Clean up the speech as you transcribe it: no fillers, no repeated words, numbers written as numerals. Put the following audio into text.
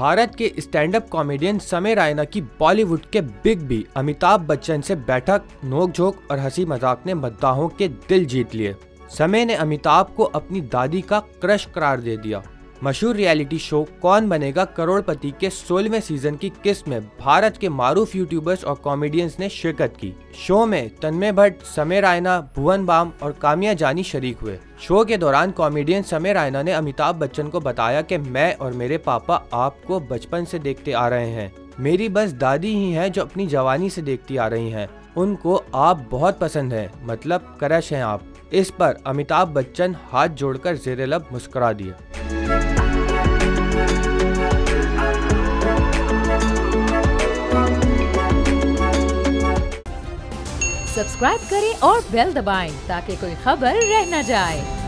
भारत के stand up comedian समय रैना की बॉलीवुड के बिग बी अमिताभ बच्चन से बैठक, नोकझोंक और हंसी मजाक ने मद्दाहों के दिल जीत लिए। समय ने अमिताभ को अपनी दादी का क्रश करार दे दिया। मशहूर रियलिटी शो कौन बनेगा करोड़पति के 16वें सीजन की किस्त में भारत के मारूफ यूट्यूबर्स और कॉमेडियंस ने शिरकत की। शो में तन्मय भट्ट, समय रैना, भुवन बाम और कामिया जानी शरीक हुए। शो के दौरान कॉमेडियन समय रैना ने अमिताभ बच्चन को बताया कि मैं और मेरे पापा आपको बचपन से देखते आ रहे हैं। मेरी बस दादी ही है जो अपनी जवानी से देखती आ रही हैं। उनको आप बहुत पसंद हैं, मतलब क्रश हैं आप। इस पर अमिताभ बच्चन हाथ जोड़कर ज़ेरे लब मुस्कुरा दिए। सब्सक्राइब करें और बेल दबाएं ताकि कोई खबर रह न जाए।